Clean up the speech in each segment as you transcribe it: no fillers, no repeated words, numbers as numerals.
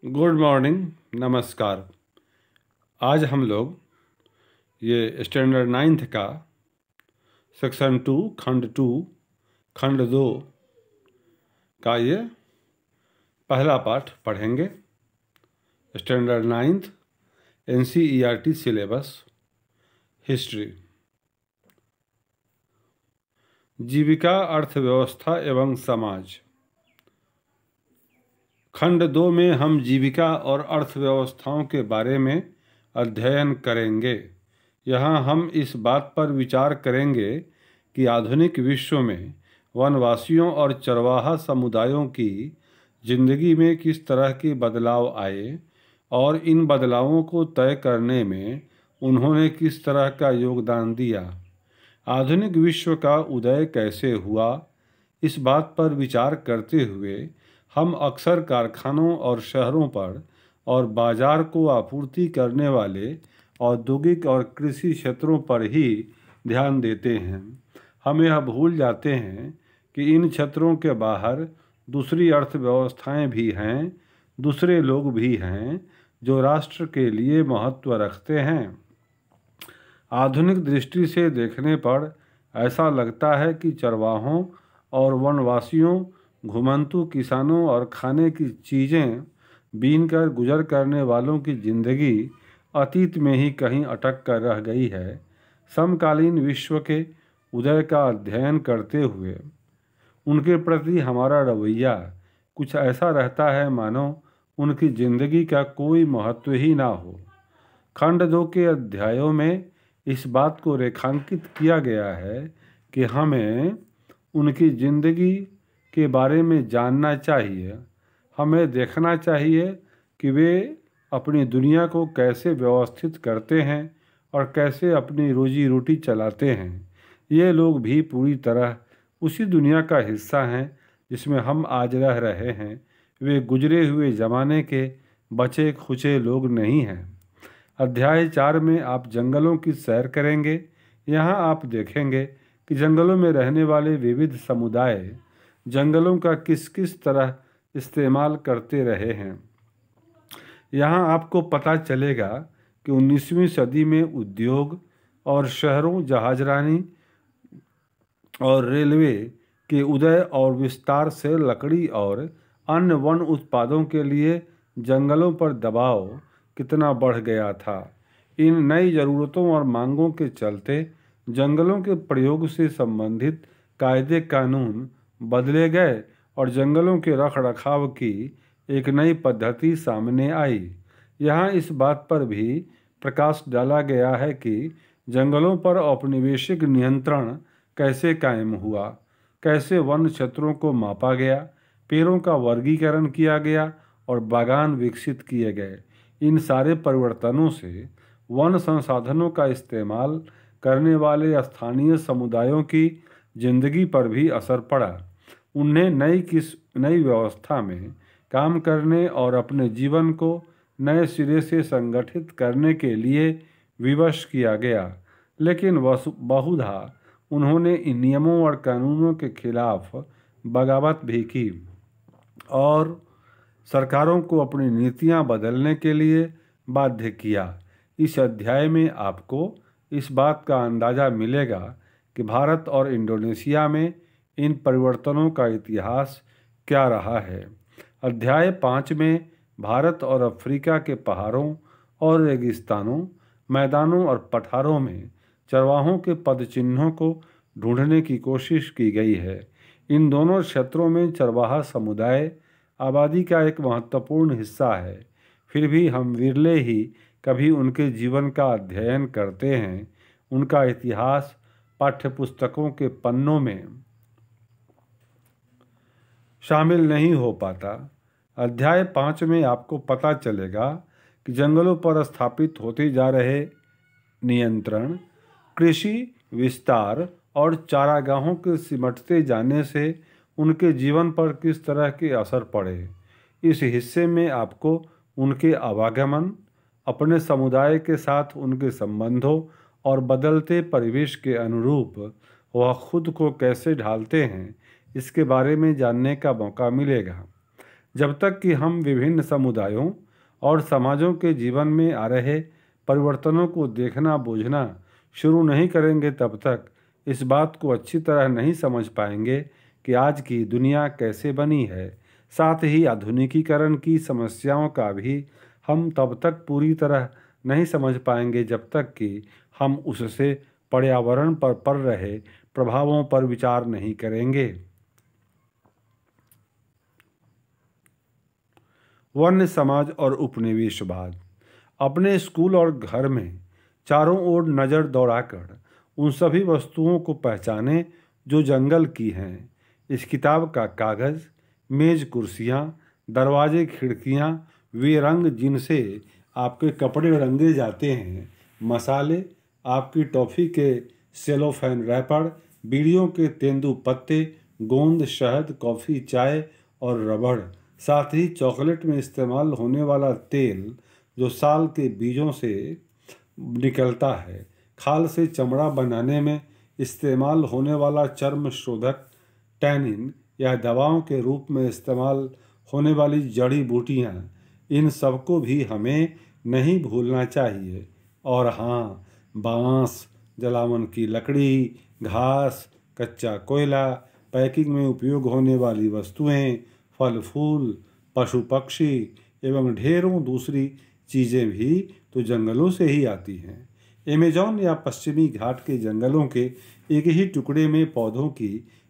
Good morning, नमस्कार। आज हम लोग ये स्टैंडर्ड 9th का सेक्शन 2 खंड 2 का ये पहला पाठ पढ़ेंगे। Standard 9th NCERT syllabus history. जीविका, अर्थव्यवस्था एवं समाज। खंड 2 में हम जीविका और अर्थव्यवस्थाओं के बारे में अध्ययन करेंगे। यहाँ हम इस बात पर विचार करेंगे कि आधुनिक विश्व में वनवासियों और चरवाहा समुदायों की जिंदगी में किस तरह के बदलाव आए और इन बदलावों को तय करने में उन्होंने किस तरह का योगदान दिया। आधुनिक विश्व का उदय कैसे हुआ, इस बात पर विचार करते हुए हम अक्सर कारखानों और शहरों पर और बाजार को आपूर्ति करने वाले औद्योगिक और कृषि क्षेत्रों पर ही ध्यान देते हैं। हम यह भूल जाते हैं कि इन क्षेत्रों के बाहर दूसरी अर्थव्यवस्थाएं भी हैं, दूसरे लोग भी हैं जो राष्ट्र के लिए महत्व रखते हैं। आधुनिक दृष्टि से देखने पर ऐसा लगता है कि चरवाहों और वनवासियों, घुमंतू किसानों और खाने की चीज़ें बीनकर गुजर करने वालों की जिंदगी अतीत में ही कहीं अटक कर रह गई है। समकालीन विश्व के उदय का अध्ययन करते हुए उनके प्रति हमारा रवैया कुछ ऐसा रहता है मानो उनकी जिंदगी का कोई महत्व ही ना हो। खंड 2 के अध्यायों में इस बात को रेखांकित किया गया है कि हमें उनकी जिंदगी के बारे में जानना चाहिए। हमें देखना चाहिए कि वे अपनी दुनिया को कैसे व्यवस्थित करते हैं और कैसे अपनी रोजी रोटी चलाते हैं। ये लोग भी पूरी तरह उसी दुनिया का हिस्सा हैं जिसमें हम आज रह रहे हैं। वे गुजरे हुए ज़माने के बचे खुचे लोग नहीं हैं। अध्याय 4 में आप जंगलों की सैर करेंगे। यहाँ आप देखेंगे कि जंगलों में रहने वाले विविध समुदाय जंगलों का किस किस तरह इस्तेमाल करते रहे हैं। यहाँ आपको पता चलेगा कि 19वीं सदी में उद्योग और शहरों, जहाजरानी और रेलवे के उदय और विस्तार से लकड़ी और अन्य वन उत्पादों के लिए जंगलों पर दबाव कितना बढ़ गया था। इन नई ज़रूरतों और मांगों के चलते जंगलों के प्रयोग से संबंधित कायदे कानून बदले गए और जंगलों के रख रखाव की एक नई पद्धति सामने आई। यहाँ इस बात पर भी प्रकाश डाला गया है कि जंगलों पर औपनिवेशिक नियंत्रण कैसे कायम हुआ, कैसे वन क्षेत्रों को मापा गया, पेड़ों का वर्गीकरण किया गया और बागान विकसित किए गए। इन सारे परिवर्तनों से वन संसाधनों का इस्तेमाल करने वाले स्थानीय समुदायों की जिंदगी पर भी असर पड़ा। उन्हें नई व्यवस्था में काम करने और अपने जीवन को नए सिरे से संगठित करने के लिए विवश किया गया, लेकिन बहुधा उन्होंने इन नियमों और कानूनों के खिलाफ बगावत भी की और सरकारों को अपनी नीतियां बदलने के लिए बाध्य किया। इस अध्याय में आपको इस बात का अंदाज़ा मिलेगा कि भारत और इंडोनेशिया में इन परिवर्तनों का इतिहास क्या रहा है। अध्याय 5 में भारत और अफ्रीका के पहाड़ों और रेगिस्तानों, मैदानों और पठारों में चरवाहों के पदचिन्हों को ढूंढने की कोशिश की गई है। इन दोनों क्षेत्रों में चरवाहा समुदाय आबादी का एक महत्वपूर्ण हिस्सा है। फिर भी हम विरले ही कभी उनके जीवन का अध्ययन करते हैं। उनका इतिहास पाठ्यपुस्तकों के पन्नों में शामिल नहीं हो पाता। अध्याय 5 में आपको पता चलेगा कि जंगलों पर स्थापित होते जा रहे नियंत्रण, कृषि विस्तार और चारागाहों के सिमटते जाने से उनके जीवन पर किस तरह के असर पड़े। इस हिस्से में आपको उनके आवागमन, अपने समुदाय के साथ उनके संबंधों और बदलते परिवेश के अनुरूप वह खुद को कैसे ढालते हैं, इसके बारे में जानने का मौका मिलेगा। जब तक कि हम विभिन्न समुदायों और समाजों के जीवन में आ रहे परिवर्तनों को देखना बूझना शुरू नहीं करेंगे, तब तक इस बात को अच्छी तरह नहीं समझ पाएंगे कि आज की दुनिया कैसे बनी है। साथ ही आधुनिकीकरण की समस्याओं का भी हम तब तक पूरी तरह नहीं समझ पाएंगे जब तक कि हम उससे पर्यावरण पर पड़ रहे प्रभावों पर विचार नहीं करेंगे। वन्य समाज और उपनिवेशवाद। अपने स्कूल और घर में चारों ओर नज़र दौड़ाकर उन सभी वस्तुओं को पहचानें जो जंगल की हैं। इस किताब का कागज़, मेज कुर्सियाँ, दरवाजे खिड़कियाँ, वे रंग जिनसे आपके कपड़े रंगे जाते हैं, मसाले, आपकी टॉफ़ी के सेलोफेन रैपर, बीड़ियों के तेंदू पत्ते, गोंद, शहद, कॉफ़ी, चाय और रबड़, साथ ही चॉकलेट में इस्तेमाल होने वाला तेल जो साल के बीजों से निकलता है, खाल से चमड़ा बनाने में इस्तेमाल होने वाला चर्म शोधक टैनिन या दवाओं के रूप में इस्तेमाल होने वाली जड़ी बूटियाँ, इन सबको भी हमें नहीं भूलना चाहिए। और हाँ, बाँस, जलावन की लकड़ी, घास, कच्चा कोयला, पैकिंग में उपयोग होने वाली वस्तुएं, फल फूल, पशु पक्षी एवं ढेरों दूसरी चीज़ें भी तो जंगलों से ही आती हैं। अमेज़न या पश्चिमी घाट के जंगलों के एक ही टुकड़े में पौधों की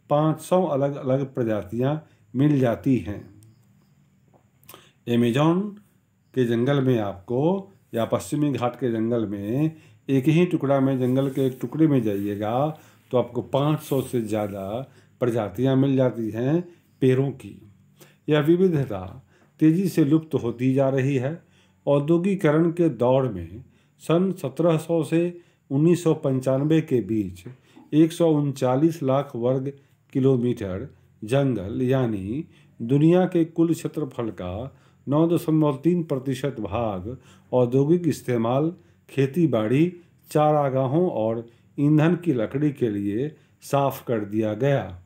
500 अलग अलग प्रजातियां मिल जाती हैं। अमेज़न के जंगल में आपको या पश्चिमी घाट के जंगल में एक ही टुकड़ा में जंगल के एक टुकड़े में जाइएगा तो आपको 500 से ज़्यादा प्रजातियां मिल जाती हैं पेड़ों की। यह विविधता तेज़ी से लुप्त होती जा रही है। औद्योगिकरण के दौर में सन 1700 से 1995 के बीच 139 लाख वर्ग किलोमीटर जंगल यानी दुनिया के कुल क्षेत्रफल का 9.3% भाग औद्योगिक इस्तेमाल, खेती बाड़ी, चारागाहों और ईंधन की लकड़ी के लिए साफ कर दिया गया।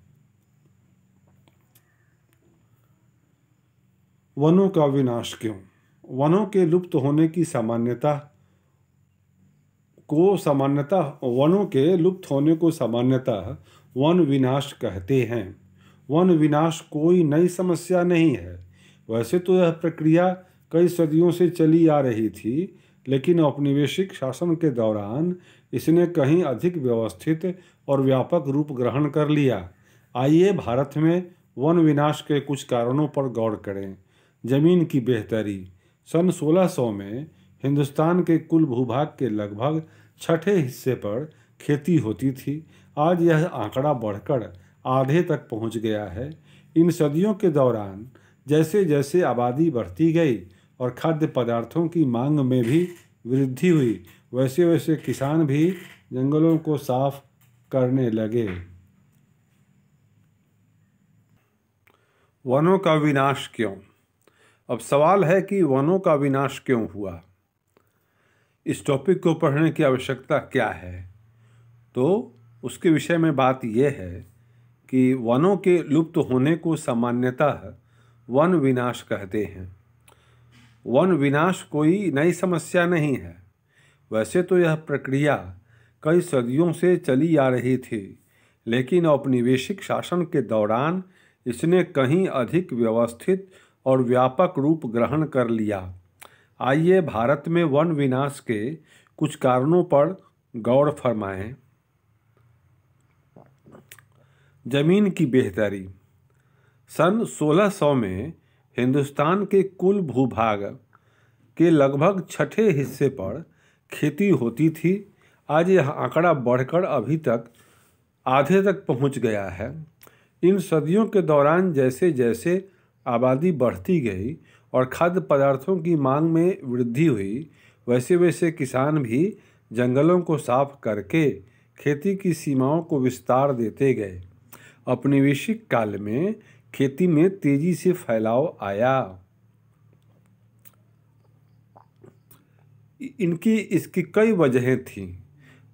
वनों का विनाश क्यों? वनों के लुप्त होने की वनों के लुप्त होने को सामान्यतः वन विनाश कहते हैं। वन विनाश कोई नई समस्या नहीं है। वैसे तो यह प्रक्रिया कई सदियों से चली आ रही थी, लेकिन औपनिवेशिक शासन के दौरान इसने कहीं अधिक व्यवस्थित और व्यापक रूप ग्रहण कर लिया। आइए भारत में वन विनाश के कुछ कारणों पर गौर करें। जमीन की बेहतरी। सन 1600 में हिंदुस्तान के कुल भूभाग के लगभग छठे हिस्से पर खेती होती थी। आज यह आंकड़ा बढ़कर आधे तक पहुंच गया है। इन सदियों के दौरान जैसे जैसे आबादी बढ़ती गई और खाद्य पदार्थों की मांग में भी वृद्धि हुई, वैसे वैसे किसान भी जंगलों को साफ करने लगे। वनों का विनाश क्यों? अब सवाल है कि वनों का विनाश क्यों हुआ। इस टॉपिक को पढ़ने की आवश्यकता क्या है? तो उसके विषय में बात यह है कि वनों के लुप्त होने को सामान्यतः वन विनाश कहते हैं। वन विनाश कोई नई समस्या नहीं है। वैसे तो यह प्रक्रिया कई सदियों से चली आ रही थी, लेकिन औपनिवेशिक शासन के दौरान इसने कहीं अधिक व्यवस्थित और व्यापक रूप ग्रहण कर लिया। आइए भारत में वन विनाश के कुछ कारणों पर गौर फरमाएं। जमीन की बेहतरी। सन 1600 में हिंदुस्तान के कुल भूभाग के लगभग छठे हिस्से पर खेती होती थी। आज यह आंकड़ा बढ़कर अभी तक आधे तक पहुंच गया है। इन सदियों के दौरान जैसे जैसे आबादी बढ़ती गई और खाद्य पदार्थों की मांग में वृद्धि हुई, वैसे वैसे किसान भी जंगलों को साफ करके खेती की सीमाओं को विस्तार देते गए। औपनिवेशिक काल में खेती में तेजी से फैलाव आया। इसकी कई वजहें थीं।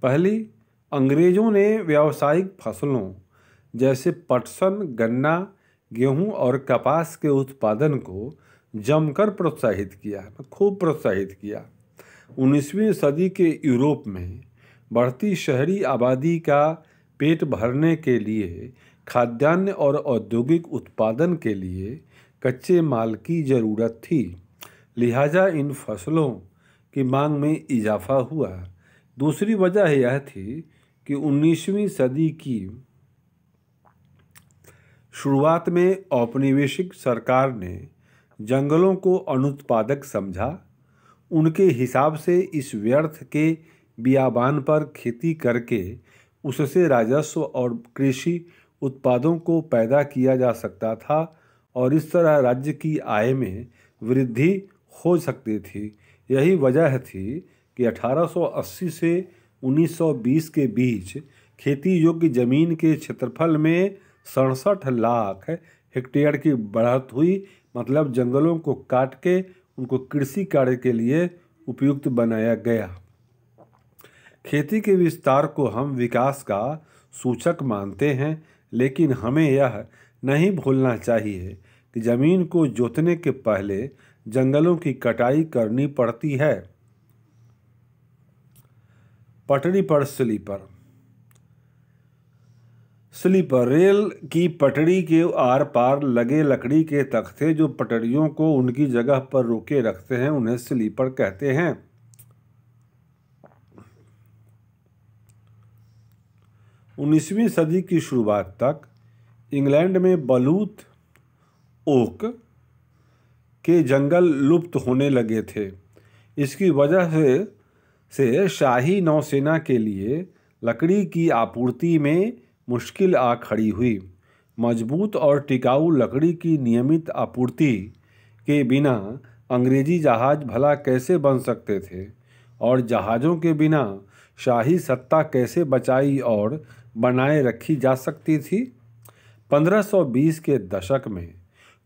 पहली, अंग्रेजों ने व्यावसायिक फसलों जैसे पटसन, गन्ना गेहूं और कपास के उत्पादन को जमकर प्रोत्साहित किया, खूब प्रोत्साहित किया। 19वीं सदी के यूरोप में बढ़ती शहरी आबादी का पेट भरने के लिए खाद्यान्न और औद्योगिक उत्पादन के लिए कच्चे माल की ज़रूरत थी। लिहाजा इन फसलों की मांग में इजाफा हुआ। दूसरी वजह यह थी कि 19वीं सदी की शुरुआत में औपनिवेशिक सरकार ने जंगलों को अनुत्पादक समझा। उनके हिसाब से इस व्यर्थ के बियाबान पर खेती करके उससे राजस्व और कृषि उत्पादों को पैदा किया जा सकता था और इस तरह राज्य की आय में वृद्धि हो सकती थी। यही वजह थी कि 1880 से 1920 के बीच खेती योग्य जमीन के क्षेत्रफल में 67 लाख हेक्टेयर की बढ़त हुई। मतलब जंगलों को काट के उनको कृषि कार्य के लिए उपयुक्त बनाया गया। खेती के विस्तार को हम विकास का सूचक मानते हैं, लेकिन हमें यह नहीं भूलना चाहिए कि जमीन को जोतने के पहले जंगलों की कटाई करनी पड़ती है। पटरी पर स्लीपर। स्लीपर रेल की पटरी के आर पार लगे लकड़ी के तख्ते जो पटरियों को उनकी जगह पर रोके रखते हैं, उन्हें स्लीपर कहते हैं। 19वीं सदी की शुरुआत तक इंग्लैंड में बलूत ओक के जंगल लुप्त होने लगे थे। इसकी वजह से शाही नौसेना के लिए लकड़ी की आपूर्ति में मुश्किल आ खड़ी हुई। मजबूत और टिकाऊ लकड़ी की नियमित आपूर्ति के बिना अंग्रेजी जहाज भला कैसे बन सकते थे और जहाज़ों के बिना शाही सत्ता कैसे बचाई और बनाए रखी जा सकती थी। 1520 के दशक में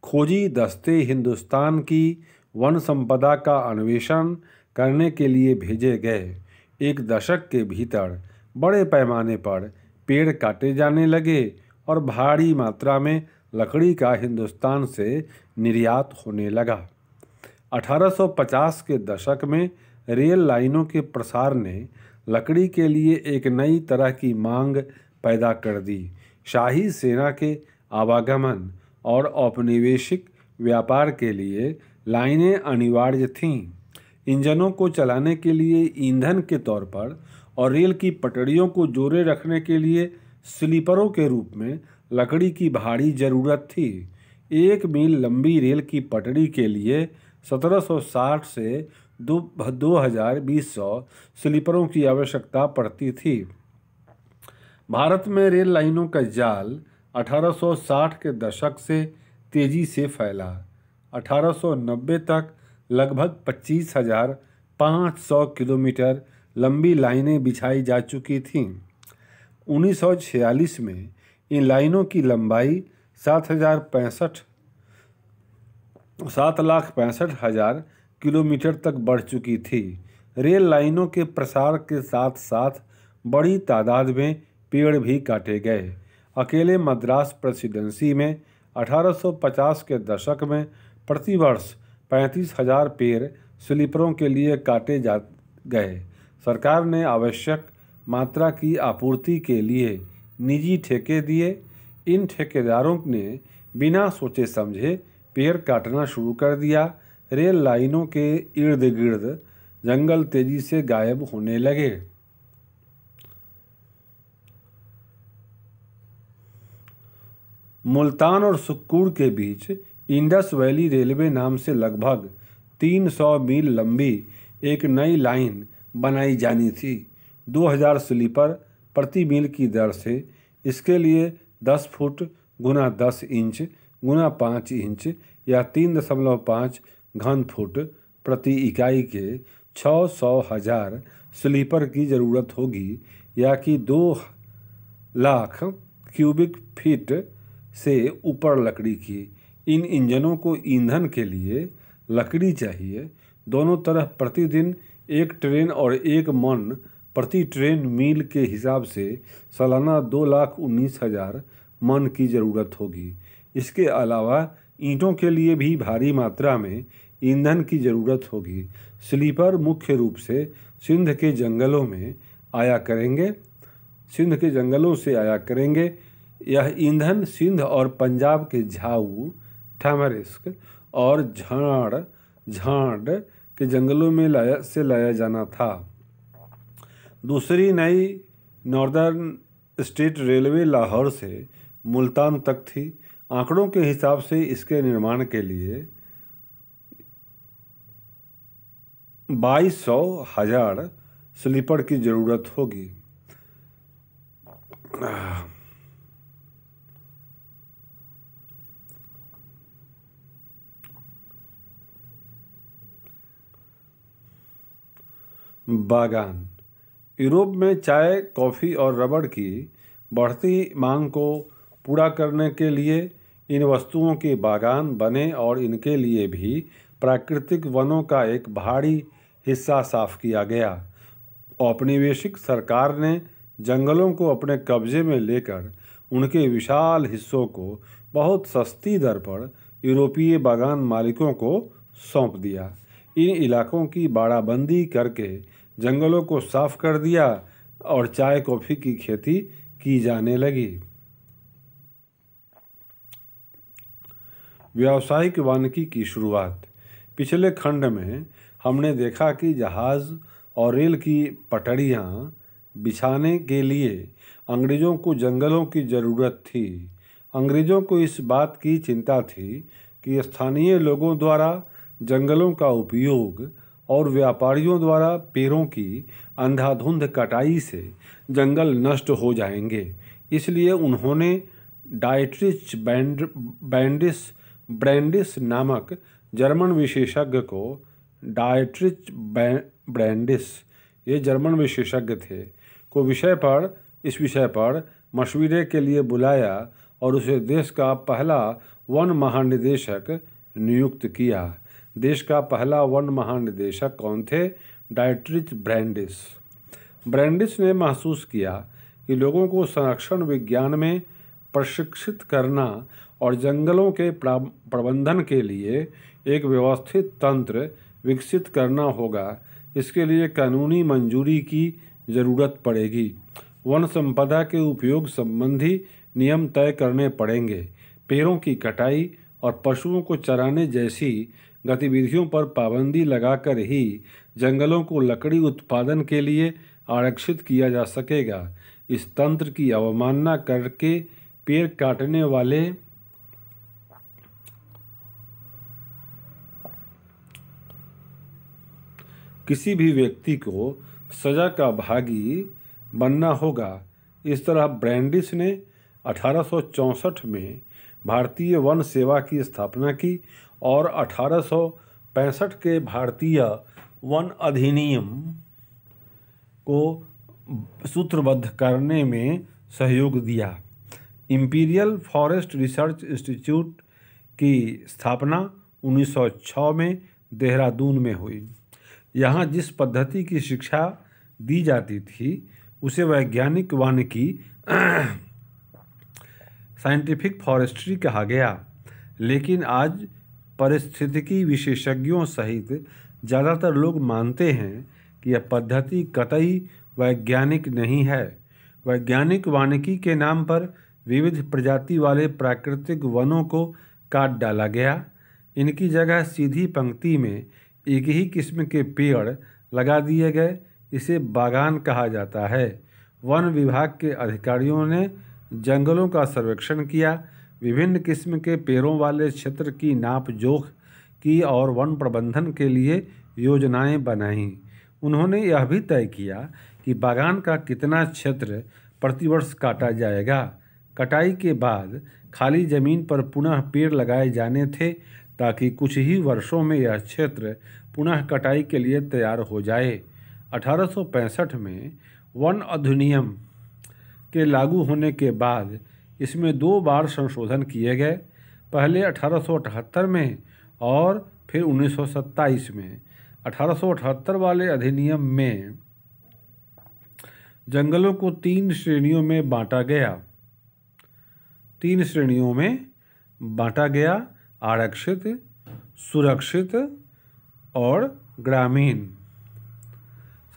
खोजी दस्ते हिंदुस्तान की वन संपदा का अन्वेषण करने के लिए भेजे गए। एक दशक के भीतर बड़े पैमाने पर पेड़ काटे जाने लगे और भारी मात्रा में लकड़ी का हिंदुस्तान से निर्यात होने लगा। 1850 के दशक में रेल लाइनों के प्रसार ने लकड़ी के लिए एक नई तरह की मांग पैदा कर दी। शाही सेना के आवागमन और औपनिवेशिक व्यापार के लिए लाइनें अनिवार्य थीं। इंजनों को चलाने के लिए ईंधन के तौर पर और रेल की पटरियों को जोड़े रखने के लिए स्लीपरों के रूप में लकड़ी की भारी जरूरत थी। 1 मील लंबी रेल की पटरी के लिए 1760 से 2200 स्लीपरों की आवश्यकता पड़ती थी। भारत में रेल लाइनों का जाल 1860 के दशक से तेजी से फैला। 1890 तक लगभग 25,500 किलोमीटर लंबी लाइनें बिछाई जा चुकी थीं। 1946 में इन लाइनों की लंबाई 7,65,000 किलोमीटर तक बढ़ चुकी थी। रेल लाइनों के प्रसार के साथ साथ बड़ी तादाद में पेड़ भी काटे गए। अकेले मद्रास प्रेसिडेंसी में 1850 के दशक में प्रतिवर्ष 35,000 पेड़ स्लीपरों के लिए काटे जा गए। सरकार ने आवश्यक मात्रा की आपूर्ति के लिए निजी ठेके दिए। इन ठेकेदारों ने बिना सोचे समझे पेड़ काटना शुरू कर दिया। रेल लाइनों के इर्द गिर्द जंगल तेजी से गायब होने लगे। मुल्तान और सुक्कुर के बीच इंडस वैली रेलवे नाम से लगभग 300 मील लंबी एक नई लाइन बनाई जानी थी। 2000 स्लीपर प्रति मील की दर से। इसके लिए 10 फुट गुना 10 इंच गुना 5 इंच या 3.5 घन फुट प्रति इकाई के 600,000 स्लीपर की ज़रूरत होगी, या कि 2 लाख क्यूबिक फीट से ऊपर लकड़ी की। इन इंजनों को ईंधन के लिए लकड़ी चाहिए। दोनों तरफ प्रतिदिन 1 ट्रेन और 1 मन प्रति ट्रेन मील के हिसाब से सालाना 2,19,000 मन की ज़रूरत होगी। इसके अलावा ईंटों के लिए भी भारी मात्रा में ईंधन की ज़रूरत होगी। स्लीपर मुख्य रूप से सिंध के जंगलों से आया करेंगे। यह ईंधन सिंध और पंजाब के झाऊ, ठमरिस्क और झाड़ के जंगलों में लाया जाना था। दूसरी नई नॉर्दर्न स्टेट रेलवे लाहौर से मुल्तान तक थी। आंकड़ों के हिसाब से इसके निर्माण के लिए 22,000 स्लीपर की ज़रूरत होगी। बागान। यूरोप में चाय, कॉफ़ी और रबड़ की बढ़ती मांग को पूरा करने के लिए इन वस्तुओं के बागान बने और इनके लिए भी प्राकृतिक वनों का एक भारी हिस्सा साफ किया गया। औपनिवेशिक सरकार ने जंगलों को अपने कब्जे में लेकर उनके विशाल हिस्सों को बहुत सस्ती दर पर यूरोपीय बागान मालिकों को सौंप दिया। इन इलाकों की बाड़ाबंदी करके जंगलों को साफ कर दिया और चाय कॉफ़ी की खेती की जाने लगी। व्यावसायिक वानिकी की शुरुआत। पिछले खंड में हमने देखा कि जहाज़ और रेल की पटरियाँ बिछाने के लिए अंग्रेज़ों को जंगलों की ज़रूरत थी। अंग्रेज़ों को इस बात की चिंता थी कि स्थानीय लोगों द्वारा जंगलों का उपयोग और व्यापारियों द्वारा पेड़ों की अंधाधुंध कटाई से जंगल नष्ट हो जाएंगे। इसलिए उन्होंने डायट्रिच ब्रैंडिस नामक जर्मन विशेषज्ञ को ये जर्मन विशेषज्ञ थे को इस विषय पर मशवरे के लिए बुलाया और उसे देश का पहला वन महानिदेशक नियुक्त किया। देश का पहला वन महानिदेशक कौन थे? डायट्रिच ब्रैंडिस ने महसूस किया कि लोगों को संरक्षण विज्ञान में प्रशिक्षित करना और जंगलों के प्रबंधन के लिए एक व्यवस्थित तंत्र विकसित करना होगा। इसके लिए कानूनी मंजूरी की ज़रूरत पड़ेगी। वन संपदा के उपयोग संबंधी नियम तय करने पड़ेंगे। पेड़ों की कटाई और पशुओं को चराने जैसी गतिविधियों पर पाबंदी लगाकर ही जंगलों को लकड़ी उत्पादन के लिए आरक्षित किया जा सकेगा। इस तंत्र की अवमानना करके पेड़ काटने वाले किसी भी व्यक्ति को सजा का भागी बनना होगा। इस तरह ब्रैंडिस ने 1864 में भारतीय वन सेवा की स्थापना की और 1865 के भारतीय वन अधिनियम को सूत्रबद्ध करने में सहयोग दिया। इंपीरियल फॉरेस्ट रिसर्च इंस्टीट्यूट की स्थापना 1906 में देहरादून में हुई। यहाँ जिस पद्धति की शिक्षा दी जाती थी उसे वैज्ञानिक वानिकी साइंटिफिक फॉरेस्ट्री कहा गया। लेकिन आज पारिस्थितिकी विशेषज्ञों सहित ज़्यादातर लोग मानते हैं कि यह पद्धति कतई वैज्ञानिक नहीं है। वैज्ञानिक वानिकी के नाम पर विविध प्रजाति वाले प्राकृतिक वनों को काट डाला गया। इनकी जगह सीधी पंक्ति में एक ही किस्म के पेड़ लगा दिए गए। इसे बागान कहा जाता है। वन विभाग के अधिकारियों ने जंगलों का सर्वेक्षण किया, विभिन्न किस्म के पेड़ों वाले क्षेत्र की नाप जोख की और वन प्रबंधन के लिए योजनाएं बनाईं। उन्होंने यह भी तय किया कि बागान का कितना क्षेत्र प्रतिवर्ष काटा जाएगा। कटाई के बाद खाली जमीन पर पुनः पेड़ लगाए जाने थे ताकि कुछ ही वर्षों में यह क्षेत्र पुनः कटाई के लिए तैयार हो जाए। 1865 में वन अधिनियम के लागू होने के बाद इसमें 2 बार संशोधन किए गए, पहले 1878 में और फिर 1927 में। 1878 वाले अधिनियम में जंगलों को 3 श्रेणियों में बांटा गया। बांटा गया: आरक्षित, सुरक्षित और ग्रामीण।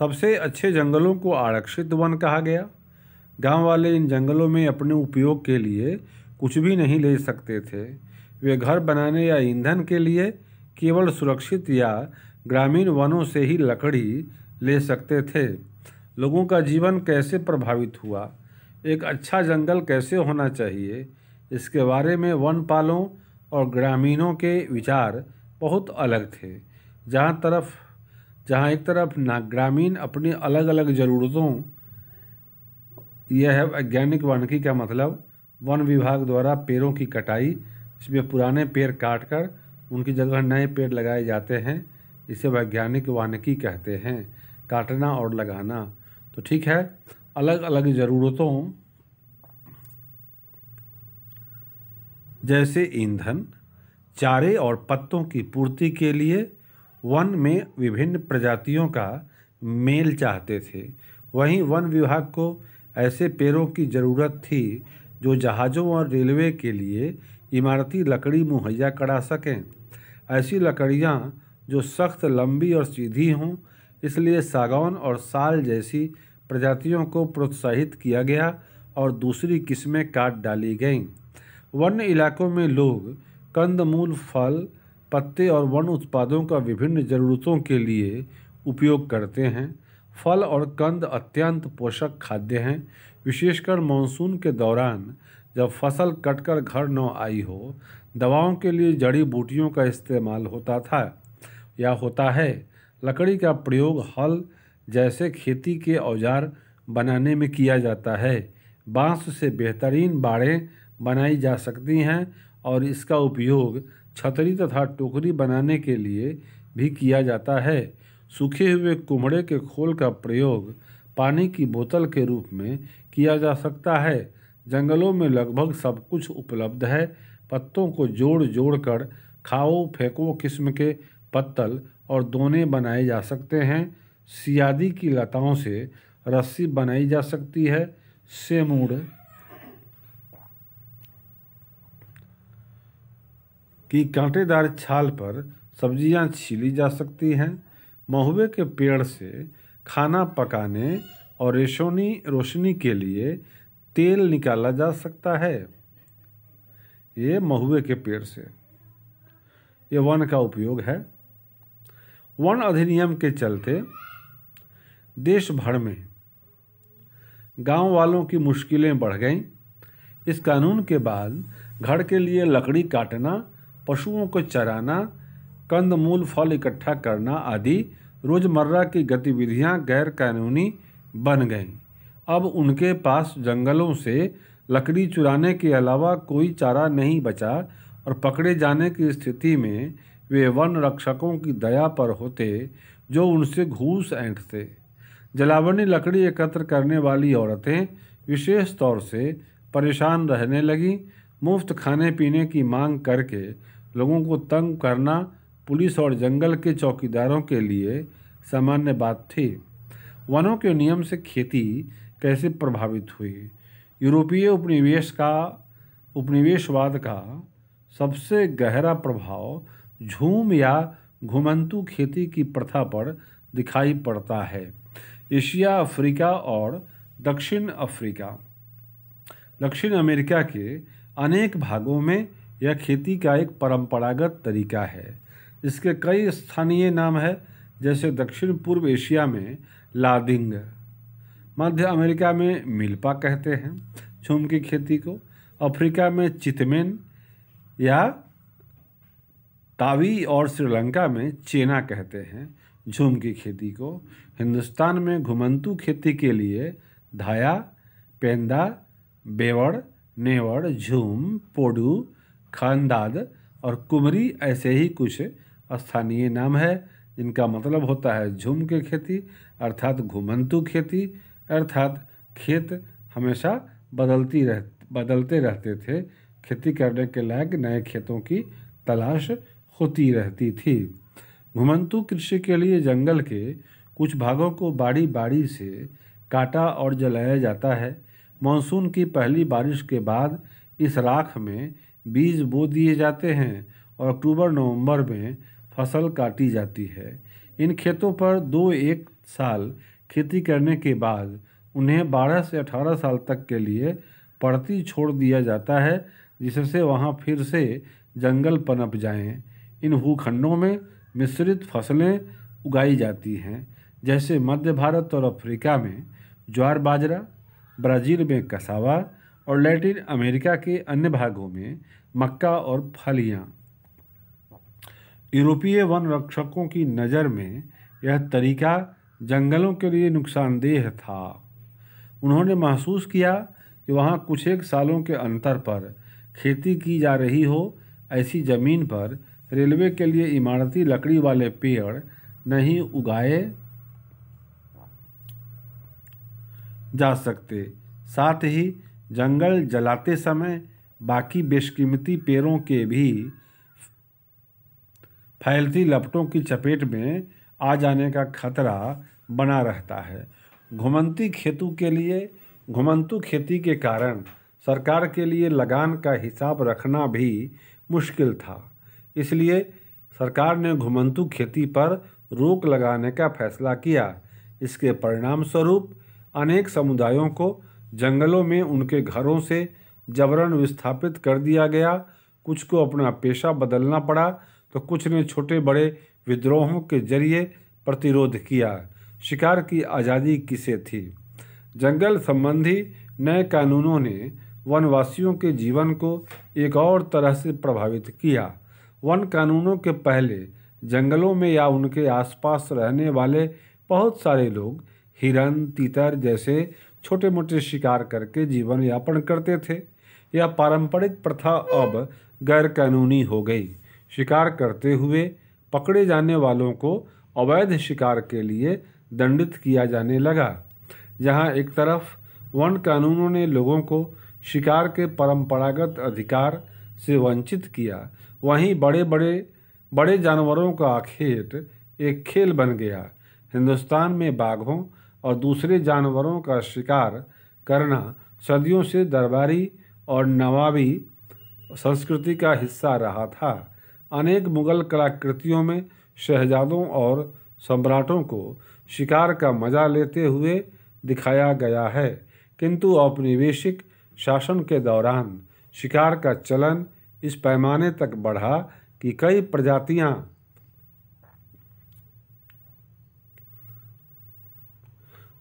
सबसे अच्छे जंगलों को आरक्षित वन कहा गया। गांव वाले इन जंगलों में अपने उपयोग के लिए कुछ भी नहीं ले सकते थे। वे घर बनाने या ईंधन के लिए केवल सुरक्षित या ग्रामीण वनों से ही लकड़ी ले सकते थे। लोगों का जीवन कैसे प्रभावित हुआ, एक अच्छा जंगल कैसे होना चाहिए, इसके बारे में वनपालों और ग्रामीणों के विचार बहुत अलग थे। जहाँ एक तरफ ग्रामीण अपनी अलग अलग ज़रूरतों, यह है वैज्ञानिक वानिकी का मतलब वन विभाग द्वारा पेड़ों की कटाई, इसमें पुराने पेड़ काटकर उनकी जगह नए पेड़ लगाए जाते हैं, इसे वैज्ञानिक वानिकी कहते हैं, काटना और लगाना। तो ठीक है, अलग अलग ज़रूरतों जैसे ईंधन, चारे और पत्तों की पूर्ति के लिए वन में विभिन्न प्रजातियों का मेल चाहते थे। वहीं वन विभाग को ऐसे पेड़ों की ज़रूरत थी जो जहाज़ों और रेलवे के लिए इमारती लकड़ी मुहैया करा सकें। ऐसी लकड़ियाँ जो सख्त, लंबी और सीधी हों, इसलिए सागौन और साल जैसी प्रजातियों को प्रोत्साहित किया गया और दूसरी किस्में काट डाली गईं। वन्य इलाकों में लोग कंदमूल, फल, पत्ते और वन उत्पादों का विभिन्न ज़रूरतों के लिए उपयोग करते हैं। फल और कंद अत्यंत पोषक खाद्य हैं, विशेषकर मानसून के दौरान जब फसल कटकर घर न आई हो। दवाओं के लिए जड़ी बूटियों का इस्तेमाल होता था या होता है। लकड़ी का प्रयोग हल जैसे खेती के औजार बनाने में किया जाता है। बांस से बेहतरीन बाड़ें बनाई जा सकती हैं और इसका उपयोग छतरी तथा टोकरी बनाने के लिए भी किया जाता है। सूखे हुए कुम्हड़े के खोल का प्रयोग पानी की बोतल के रूप में किया जा सकता है। जंगलों में लगभग सब कुछ उपलब्ध है। पत्तों को जोड़ जोड़ कर खाओ फेंको किस्म के पत्तल और दोने बनाए जा सकते हैं। सियादी की लताओं से रस्सी बनाई जा सकती है। सेमूड़ की कांटेदार छाल पर सब्जियां छीली जा सकती हैं। महुए के पेड़ से खाना पकाने और रोशनी के लिए तेल निकाला जा सकता है। ये महुए के पेड़ से ये वन का उपयोग है। वन अधिनियम के चलते देश भर में गांव वालों की मुश्किलें बढ़ गईं। इस कानून के बाद घर के लिए लकड़ी काटना, पशुओं को चराना, कंदमूल फल इकट्ठा करना आदि रोज़मर्रा की गतिविधियां गैर कानूनी बन गईं। अब उनके पास जंगलों से लकड़ी चुराने के अलावा कोई चारा नहीं बचा और पकड़े जाने की स्थिति में वे वन रक्षकों की दया पर होते जो उनसे घूस ऐंठते। जलावनी लकड़ी एकत्र करने वाली औरतें विशेष तौर से परेशान रहने लगीं। मुफ्त खाने पीने की मांग करके लोगों को तंग करना पुलिस और जंगल के चौकीदारों के लिए सामान्य बात थी। वनों के नियम से खेती कैसे प्रभावित हुई? यूरोपीय उपनिवेशवाद का सबसे गहरा प्रभाव झूम या घुमंतू खेती की प्रथा पर दिखाई पड़ता है। एशिया, अफ्रीका और दक्षिण अमेरिका के अनेक भागों में यह खेती का एक परंपरागत तरीका है। इसके कई स्थानीय नाम हैं, जैसे दक्षिण पूर्व एशिया में लादिंग, मध्य अमेरिका में मिल्पा कहते हैं झूम की खेती को, अफ्रीका में चितमेन या तावी और श्रीलंका में चेना कहते हैं झूम की खेती को। हिंदुस्तान में घुमंतू खेती के लिए धाया, पेंदा, बेवड़, नेवड़, झूम, पोडू, खानदाद और कुमरी ऐसे ही कुछ स्थानीय नाम है जिनका मतलब होता है झूम की खेती अर्थात घुमंतू खेती, अर्थात खेत हमेशा बदलते रहते थे। खेती करने के लायक नए खेतों की तलाश होती रहती थी। घुमंतू कृषि के लिए जंगल के कुछ भागों को बारी बारी से काटा और जलाया जाता है। मानसून की पहली बारिश के बाद इस राख में बीज बो दिए जाते हैं और अक्टूबर-नवंबर में फसल काटी जाती है। इन खेतों पर 2-1 साल खेती करने के बाद उन्हें 12 से 18 साल तक के लिए पड़ती छोड़ दिया जाता है, जिससे वहाँ फिर से जंगल पनप जाएं। इन भूखंडों में मिश्रित फसलें उगाई जाती हैं, जैसे मध्य भारत और अफ्रीका में ज्वार बाजरा, ब्राज़ील में कसावा और लैटिन अमेरिका के अन्य भागों में मक्का और फलियाँ। यूरोपीय वन रक्षकों की नज़र में यह तरीका जंगलों के लिए नुकसानदेह था। उन्होंने महसूस किया कि वहाँ कुछ एक सालों के अंतर पर खेती की जा रही हो, ऐसी ज़मीन पर रेलवे के लिए इमारती लकड़ी वाले पेड़ नहीं उगाए जा सकते। साथ ही जंगल जलाते समय बाकी बेशकीमती पेड़ों के भी फैलती लपटों की चपेट में आ जाने का खतरा बना रहता है। घुमंतू खेती के कारण सरकार के लिए लगान का हिसाब रखना भी मुश्किल था। इसलिए सरकार ने घुमंतू खेती पर रोक लगाने का फैसला किया। इसके परिणाम स्वरूप अनेक समुदायों को जंगलों में उनके घरों से जबरन विस्थापित कर दिया गया। कुछ को अपना पेशा बदलना पड़ा तो कुछ ने छोटे बड़े विद्रोहों के जरिए प्रतिरोध किया। शिकार की आज़ादी किसे थी? जंगल संबंधी नए कानूनों ने वनवासियों के जीवन को एक और तरह से प्रभावित किया। वन कानूनों के पहले जंगलों में या उनके आसपास रहने वाले बहुत सारे लोग हिरन, तीतर जैसे छोटे मोटे शिकार करके जीवन यापन करते थे। यह पारंपरिक प्रथा अब गैर कानूनी हो गई। शिकार करते हुए पकड़े जाने वालों को अवैध शिकार के लिए दंडित किया जाने लगा। जहां एक तरफ वन कानूनों ने लोगों को शिकार के परंपरागत अधिकार से वंचित किया, वहीं बड़े जानवरों का खेत एक खेल बन गया। हिंदुस्तान में बाघों और दूसरे जानवरों का शिकार करना सदियों से दरबारी और नवाबी संस्कृति का हिस्सा रहा था। अनेक मुगल कलाकृतियों में शहजादों और सम्राटों को शिकार का मजा लेते हुए दिखाया गया है, किंतु औपनिवेशिक शासन के दौरान शिकार का चलन इस पैमाने तक बढ़ा कि कई प्रजातियां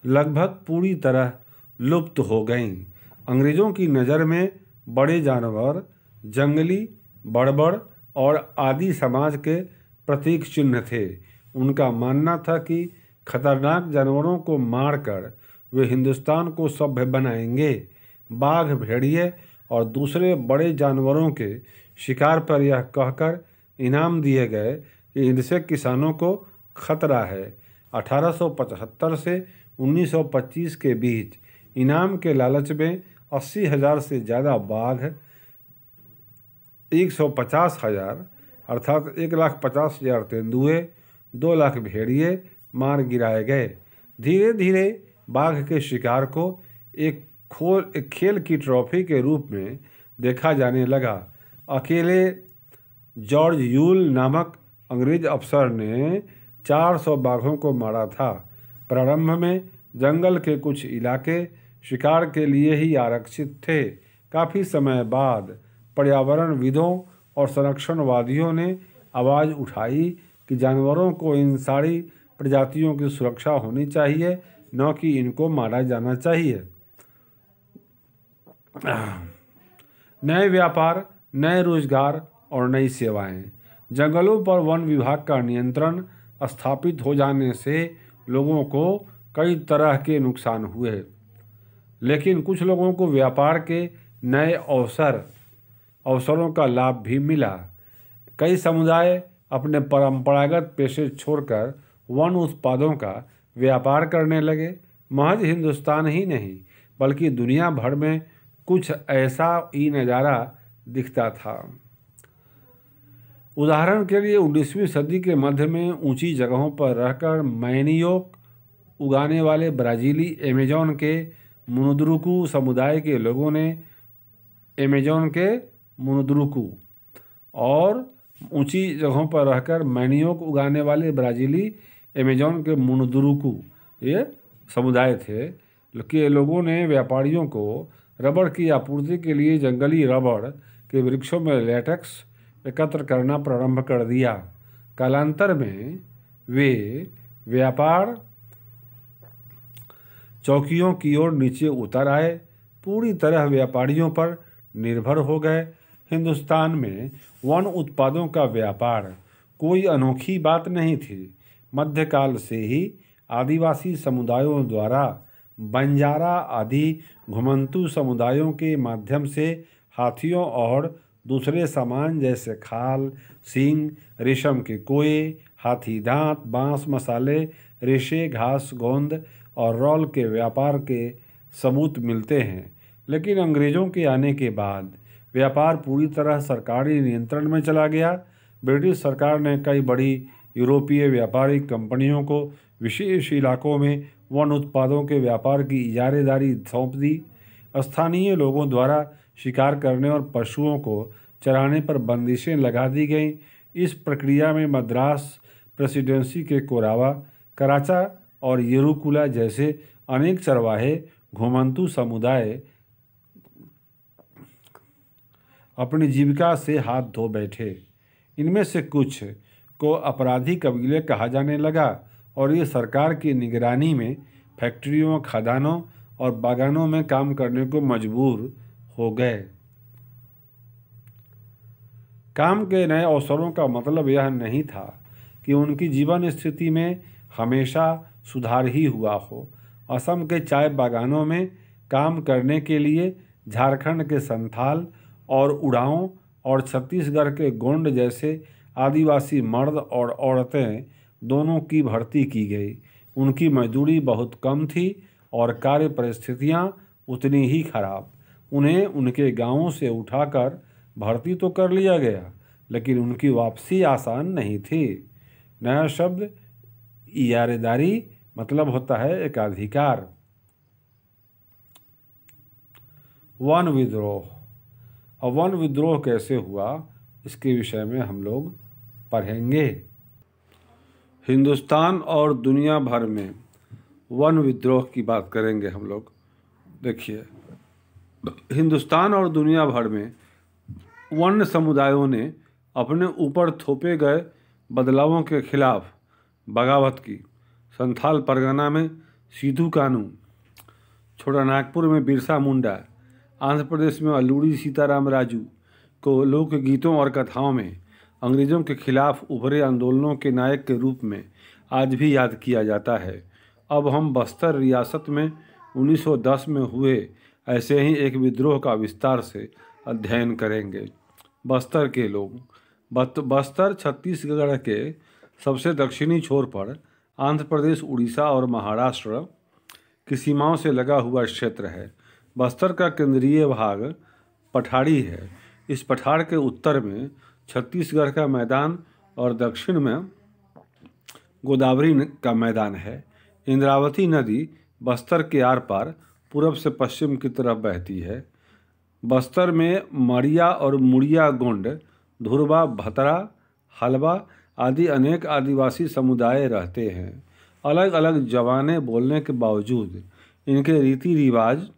लगभग पूरी तरह लुप्त हो गईं। अंग्रेज़ों की नज़र में बड़े जानवर जंगली, बड़बड़ और आदि समाज के प्रतीक चिन्ह थे। उनका मानना था कि खतरनाक जानवरों को मारकर वे हिंदुस्तान को सभ्य बनाएंगे। बाघ, भेड़िए और दूसरे बड़े जानवरों के शिकार पर यह कहकर इनाम दिए गए कि इनसे किसानों को खतरा है। 1875 से 1925 के बीच इनाम के लालच में 80,000 से ज़्यादा बाघ, 150,000 अर्थात 1,50,000 तेंदुए, 2 लाख भेड़िए मार गिराए गए। धीरे धीरे बाघ के शिकार को एक खेल की ट्रॉफी के रूप में देखा जाने लगा। अकेले जॉर्ज यूल नामक अंग्रेज अफसर ने 400 बाघों को मारा था। प्रारंभ में जंगल के कुछ इलाके शिकार के लिए ही आरक्षित थे। काफ़ी समय बाद पर्यावरणविदों और संरक्षणवादियों ने आवाज़ उठाई कि जानवरों को इन सारी प्रजातियों की सुरक्षा होनी चाहिए, न कि इनको मारा जाना चाहिए। नए व्यापार, नए रोजगार और नई सेवाएं। जंगलों पर वन विभाग का नियंत्रण स्थापित हो जाने से लोगों को कई तरह के नुकसान हुए, लेकिन कुछ लोगों को व्यापार के नए अवसरों का लाभ भी मिला। कई समुदाय अपने परंपरागत पेशे छोड़कर वन उत्पादों का व्यापार करने लगे। महज हिंदुस्तान ही नहीं बल्कि दुनिया भर में कुछ ऐसा ही नज़ारा दिखता था। उदाहरण के लिए 19वीं सदी के मध्य में ऊंची जगहों पर रहकर मैनियोक उगाने वाले ब्राज़ीली अमेज़न के मुनुदुरुकु समुदाय के लोगों ने अमेज़न के मुनदुरुकू, और ऊंची जगहों पर रहकर मैनियोक उगाने वाले ब्राज़ीली अमेज़न के मुनदुरुकू ये समुदाय थे कि लोगों ने व्यापारियों को रबड़ की आपूर्ति के लिए जंगली रबड़ के वृक्षों में लेटेक्स एकत्र करना प्रारंभ कर दिया। कालांतर में वे व्यापार चौकियों की ओर नीचे उतर आए, पूरी तरह व्यापारियों पर निर्भर हो गए। हिंदुस्तान में वन उत्पादों का व्यापार कोई अनोखी बात नहीं थी। मध्यकाल से ही आदिवासी समुदायों द्वारा बंजारा आदि घुमंतू समुदायों के माध्यम से हाथियों और दूसरे सामान जैसे खाल, सींग, रेशम के कोये, हाथी दांत, बांस, मसाले, रेशे, घास, गोंद और रॉल के व्यापार के सबूत मिलते हैं। लेकिन अंग्रेज़ों के आने के बाद व्यापार पूरी तरह सरकारी नियंत्रण में चला गया। ब्रिटिश सरकार ने कई बड़ी यूरोपीय व्यापारिक कंपनियों को विशेष इलाकों में वन उत्पादों के व्यापार की इजारेदारी सौंप दी। स्थानीय लोगों द्वारा शिकार करने और पशुओं को चराने पर बंदिशें लगा दी गईं। इस प्रक्रिया में मद्रास प्रेसिडेंसी के कोरावा, कराचा और येरुकुला जैसे अनेक चरवाहे घुमंतू समुदाय अपनी जीविका से हाथ धो बैठे। इनमें से कुछ को अपराधी कबीले कहा जाने लगा और ये सरकार की निगरानी में फैक्ट्रियों, खदानों और बागानों में काम करने को मजबूर हो गए। काम के नए अवसरों का मतलब यह नहीं था कि उनकी जीवन स्थिति में हमेशा सुधार ही हुआ हो। असम के चाय बागानों में काम करने के लिए झारखंड के संथाल और उड़ांव और छत्तीसगढ़ के गोंड जैसे आदिवासी मर्द और औरतें दोनों की भर्ती की गई। उनकी मजदूरी बहुत कम थी और कार्य परिस्थितियां उतनी ही खराब। उन्हें उनके गांवों से उठाकर भर्ती तो कर लिया गया, लेकिन उनकी वापसी आसान नहीं थी। नया शब्द इजारेदारी मतलब होता है एकाधिकार। वन विद्रोह। अब वन विद्रोह कैसे हुआ इसके विषय में हम लोग पढ़ेंगे। हिंदुस्तान और दुनिया भर में वन विद्रोह की बात करेंगे हम लोग। देखिए, हिंदुस्तान और दुनिया भर में वन समुदायों ने अपने ऊपर थोपे गए बदलावों के खिलाफ बगावत की। संथाल परगना में सिद्धू कानू, छोटा नागपुर में बिरसा मुंडा, आंध्र प्रदेश में अल्लूरी सीताराम राजू को लोकगीतों और कथाओं में अंग्रेज़ों के खिलाफ उभरे आंदोलनों के नायक के रूप में आज भी याद किया जाता है। अब हम बस्तर रियासत में 1910 में हुए ऐसे ही एक विद्रोह का विस्तार से अध्ययन करेंगे। बस्तर के लोग। बस्तर छत्तीसगढ़ के सबसे दक्षिणी छोर पर आंध्र प्रदेश, उड़ीसा और महाराष्ट्र की सीमाओं से लगा हुआ क्षेत्र है। बस्तर का केंद्रीय भाग पठाड़ी है। इस पठार के उत्तर में छत्तीसगढ़ का मैदान और दक्षिण में गोदावरी का मैदान है। इंद्रावती नदी बस्तर के आर पार पूरब से पश्चिम की तरफ बहती है। बस्तर में मरिया और मुड़िया गोंड, धुरबा, भतरा, हलबा आदि अनेक आदिवासी समुदाय रहते हैं। अलग अलग ज़बानें बोलने के बावजूद इनके रीति रिवाज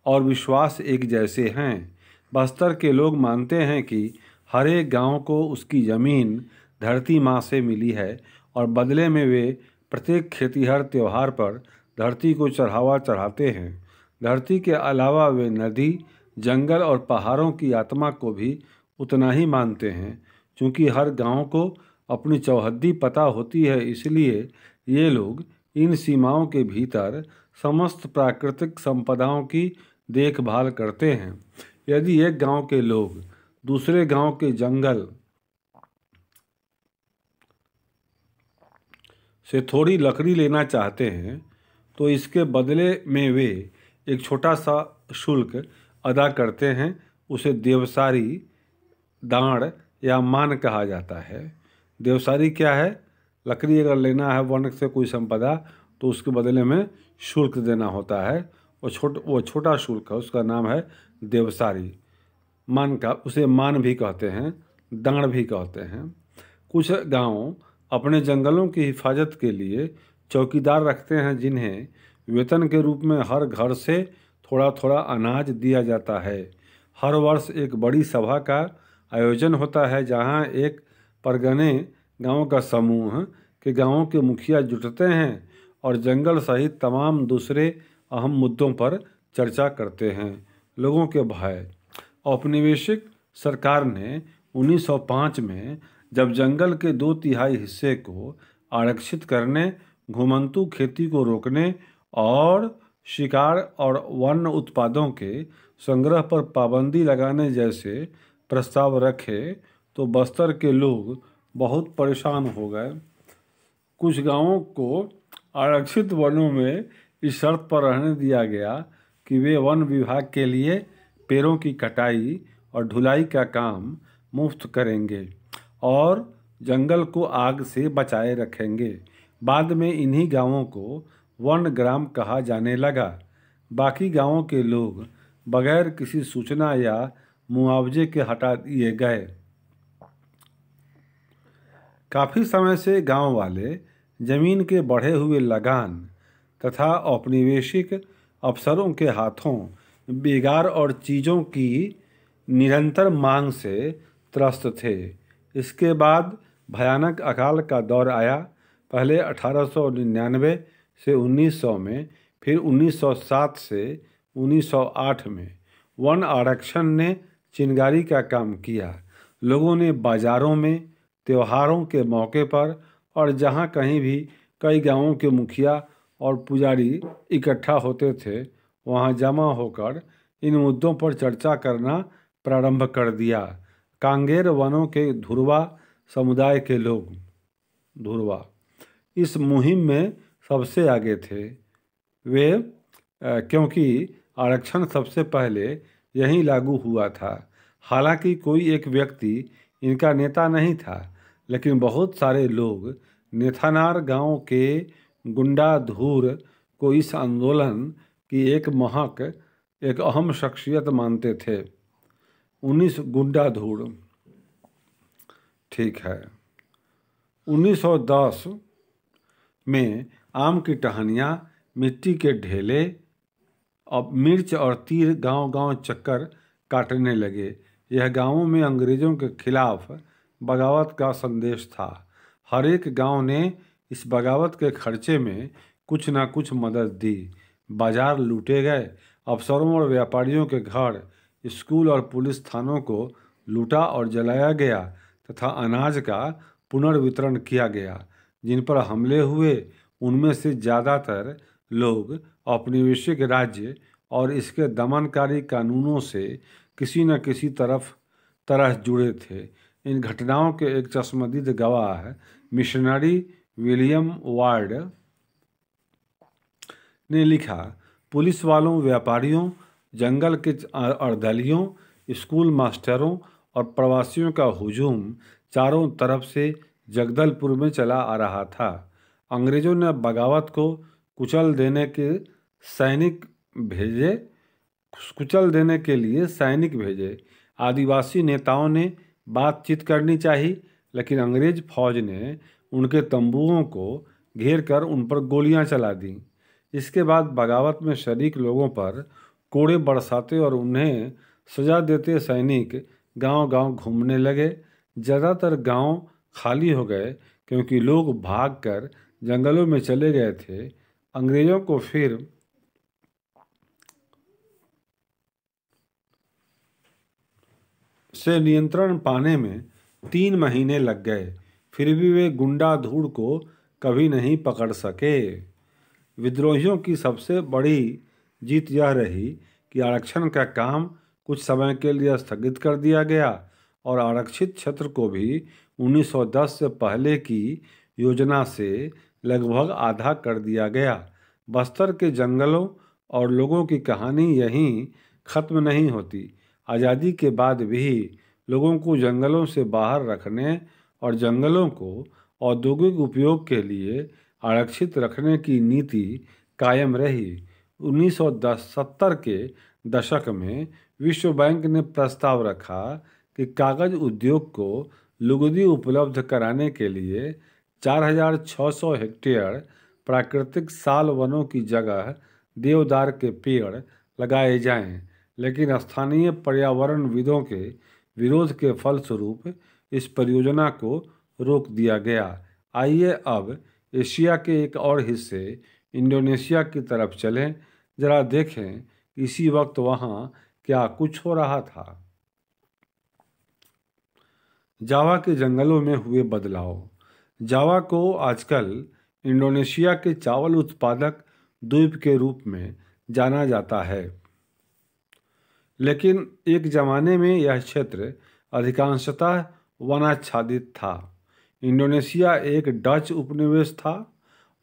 और विश्वास एक जैसे हैं। बस्तर के लोग मानते हैं कि हर एक गाँव को उसकी ज़मीन धरती माँ से मिली है और बदले में वे प्रत्येक खेतिहर त्यौहार पर धरती को चढ़ावा चढ़ाते हैं। धरती के अलावा वे नदी, जंगल और पहाड़ों की आत्मा को भी उतना ही मानते हैं। चूँकि हर गांव को अपनी चौहद्दी पता होती है, इसलिए ये लोग इन सीमाओं के भीतर समस्त प्राकृतिक संपदाओं की देखभाल करते हैं। यदि एक गांव के लोग दूसरे गांव के जंगल से थोड़ी लकड़ी लेना चाहते हैं तो इसके बदले में वे एक छोटा सा शुल्क अदा करते हैं। उसे देवसारी, दांड़ या मान कहा जाता है। देवसारी क्या है? लकड़ी अगर लेना है वन से कोई संपदा तो उसके बदले में शुल्क देना होता है। वो छोटा शुल्क है, उसका नाम है देवसारी। उसे मान भी कहते हैं, दाण भी कहते हैं। कुछ गांव अपने जंगलों की हिफाजत के लिए चौकीदार रखते हैं, जिन्हें वेतन के रूप में हर घर से थोड़ा थोड़ा अनाज दिया जाता है। हर वर्ष एक बड़ी सभा का आयोजन होता है, जहां एक परगने गांव का समूह के गांवों के मुखिया जुटते हैं और जंगल सहित तमाम दूसरे अहम मुद्दों पर चर्चा करते हैं। लोगों के भय। औपनिवेशिक सरकार ने 1905 में जब जंगल के 2/3 हिस्से को आरक्षित करने, घुमंतू खेती को रोकने और शिकार और वन्य उत्पादों के संग्रह पर पाबंदी लगाने जैसे प्रस्ताव रखे तो बस्तर के लोग बहुत परेशान हो गए। कुछ गांवों को आरक्षित वनों में इस शर्त पर रहने दिया गया कि वे वन विभाग के लिए पेड़ों की कटाई और ढुलाई का काम मुफ्त करेंगे और जंगल को आग से बचाए रखेंगे। बाद में इन्हीं गांवों को वन ग्राम कहा जाने लगा। बाकी गांवों के लोग बगैर किसी सूचना या मुआवजे के हटा दिए गए। काफ़ी समय से गांव वाले जमीन के बढ़े हुए लगान तथा औपनिवेशिक अफसरों के हाथों बेगार और चीज़ों की निरंतर मांग से त्रस्त थे। इसके बाद भयानक अकाल का दौर आया, पहले 1899 से 1900 में, फिर 1907 से 1908 में। वन आरक्षण ने चिंगारी का काम किया। लोगों ने बाजारों में, त्योहारों के मौके पर और जहाँ कहीं भी कई गांवों के मुखिया और पुजारी इकट्ठा होते थे, वहाँ जमा होकर इन मुद्दों पर चर्चा करना प्रारंभ कर दिया। कांगेर वनों के धुरवा समुदाय के लोग इस मुहिम में सबसे आगे थे। वे क्योंकि आरक्षण सबसे पहले यहीं लागू हुआ था। हालांकि कोई एक व्यक्ति इनका नेता नहीं था, लेकिन बहुत सारे लोग नेथानार गांव के गुंडाधूर को इस आंदोलन की एक अहम शख्सियत मानते थे। 19 गुंडाधूर, ठीक है। 1910 में आम की टहनियाँ, मिट्टी के ढेले, अब मिर्च और तीर गांव-गांव चक्कर काटने लगे। यह गांवों में अंग्रेजों के खिलाफ बगावत का संदेश था। हर एक गांव ने इस बगावत के खर्चे में कुछ न कुछ मदद दी। बाजार लूटे गए, अफसरों और व्यापारियों के घर, स्कूल और पुलिस थानों को लूटा और जलाया गया तथा अनाज का पुनर्वितरण किया गया। जिन पर हमले हुए उनमें से ज़्यादातर लोग औपनिवेशिक राज्य और इसके दमनकारी कानूनों से किसी न किसी तरह जुड़े थे। इन घटनाओं के एक चश्मदीद गवाह मिशनरी विलियम वार्ड ने लिखा, पुलिस वालों, व्यापारियों, जंगल के अर्दलियों, स्कूल मास्टरों और प्रवासियों का हुजूम चारों तरफ से जगदलपुर में चला आ रहा था। अंग्रेजों ने बगावत को कुचल देने के लिए सैनिक भेजे। आदिवासी नेताओं ने बातचीत करनी चाहिए, लेकिन अंग्रेज फौज ने उनके तंबुओं को घेर कर उन पर गोलियां चला दी। इसके बाद बगावत में शरीक लोगों पर कोड़े बरसाते और उन्हें सजा देते सैनिक गांव-गांव घूमने लगे। ज़्यादातर गांव खाली हो गए क्योंकि लोग भागकर जंगलों में चले गए थे। अंग्रेजों को फिर से नियंत्रण पाने में 3 महीने लग गए, फिर भी वे गुंडाधूड़ को कभी नहीं पकड़ सके। विद्रोहियों की सबसे बड़ी जीत यह रही कि आरक्षण का काम कुछ समय के लिए स्थगित कर दिया गया और आरक्षित क्षेत्र को भी 1910 से पहले की योजना से लगभग आधा कर दिया गया। बस्तर के जंगलों और लोगों की कहानी यहीं खत्म नहीं होती। आज़ादी के बाद भी लोगों को जंगलों से बाहर रखने और जंगलों को औद्योगिक उपयोग के लिए आरक्षित रखने की नीति कायम रही। 1970 के दशक में विश्व बैंक ने प्रस्ताव रखा कि कागज उद्योग को लुगदी उपलब्ध कराने के लिए 4,600 हेक्टेयर प्राकृतिक साल वनों की जगह देवदार के पेड़ लगाए जाएं, लेकिन स्थानीय पर्यावरणविदों के विरोध के फलस्वरूप इस परियोजना को रोक दिया गया। आइए अब एशिया के एक और हिस्से इंडोनेशिया की तरफ चलें, जरा देखें इसी वक्त वहाँ क्या कुछ हो रहा था। जावा के जंगलों में हुए बदलाव। जावा को आजकल इंडोनेशिया के चावल उत्पादक द्वीप के रूप में जाना जाता है, लेकिन एक ज़माने में यह क्षेत्र अधिकांशतः वनाच्छादित था। इंडोनेशिया एक डच उपनिवेश था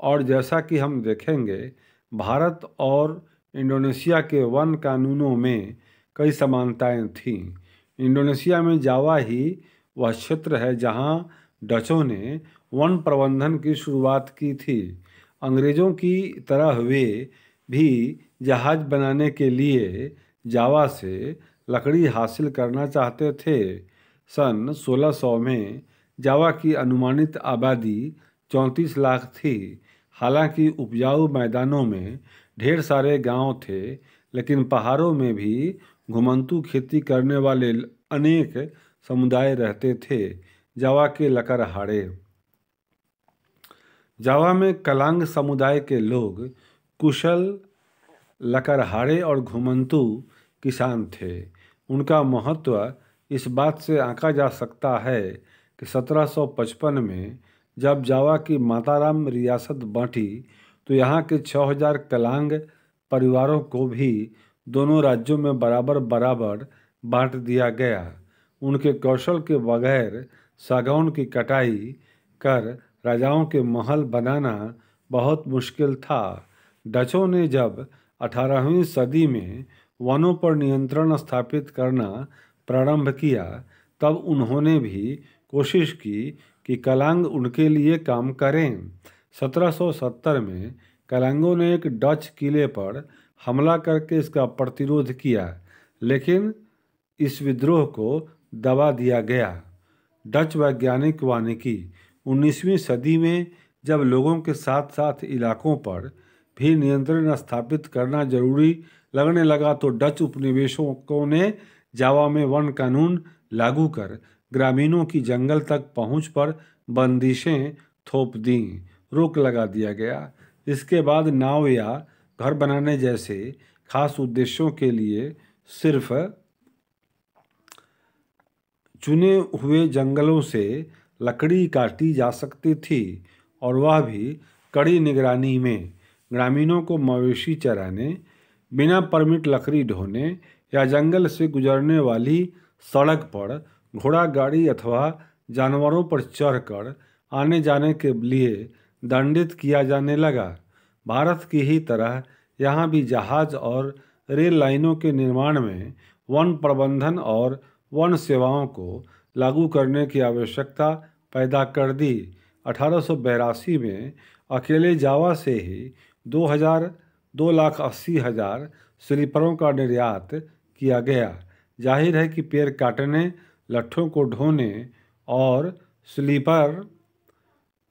और जैसा कि हम देखेंगे, भारत और इंडोनेशिया के वन कानूनों में कई समानताएं थीं। इंडोनेशिया में जावा ही वह क्षेत्र है जहां डचों ने वन प्रबंधन की शुरुआत की थी। अंग्रेज़ों की तरह वे भी जहाज बनाने के लिए जावा से लकड़ी हासिल करना चाहते थे। सन 1600 में जावा की अनुमानित आबादी 34 लाख थी। हालांकि उपजाऊ मैदानों में ढेर सारे गांव थे, लेकिन पहाड़ों में भी घुमंतू खेती करने वाले अनेक समुदाय रहते थे। जावा के लकड़हारे। जावा में कलांग समुदाय के लोग कुशल लकड़हारे और घुमंतू किसान थे। उनका महत्व इस बात से आंका जा सकता है कि 1755 में जब जावा की माताराम रियासत बांटी तो यहाँ के 6000 कलांग परिवारों को भी दोनों राज्यों में बराबर बराबर बांट दिया गया। उनके कौशल के बगैर सागौन की कटाई कर राजाओं के महल बनाना बहुत मुश्किल था। डचों ने जब 18वीं सदी में वनों पर नियंत्रण स्थापित करना प्रारंभ किया, तब उन्होंने भी कोशिश की कि कलांग उनके लिए काम करें। 1770 में कलांगों ने एक डच किले पर हमला करके इसका प्रतिरोध किया, लेकिन इस विद्रोह को दबा दिया गया। डच वैज्ञानिक वानिकी 19वीं सदी में जब लोगों के साथ साथ इलाकों पर भी नियंत्रण स्थापित करना जरूरी लगने लगा तो डच उपनिवेशकों ने जावा में वन कानून लागू कर ग्रामीणों की जंगल तक पहुंच पर बंदिशें थोप दी, रोक लगा दिया गया। इसके बाद नाव या घर बनाने जैसे खास उद्देश्यों के लिए सिर्फ चुने हुए जंगलों से लकड़ी काटी जा सकती थी, और वह भी कड़ी निगरानी में। ग्रामीणों को मवेशी चराने, बिना परमिट लकड़ी ढोने या जंगल से गुजरने वाली सड़क पर घोड़ा गाड़ी अथवा जानवरों पर चढ़कर आने जाने के लिए दंडित किया जाने लगा। भारत की ही तरह यहाँ भी जहाज और रेल लाइनों के निर्माण में वन प्रबंधन और वन सेवाओं को लागू करने की आवश्यकता पैदा कर दी। 1882 में अकेले जावा से ही 2,80,000 स्लीपरों का निर्यात किया गया। जाहिर है कि पेड़ काटने, लट्ठों को ढोने और स्लीपर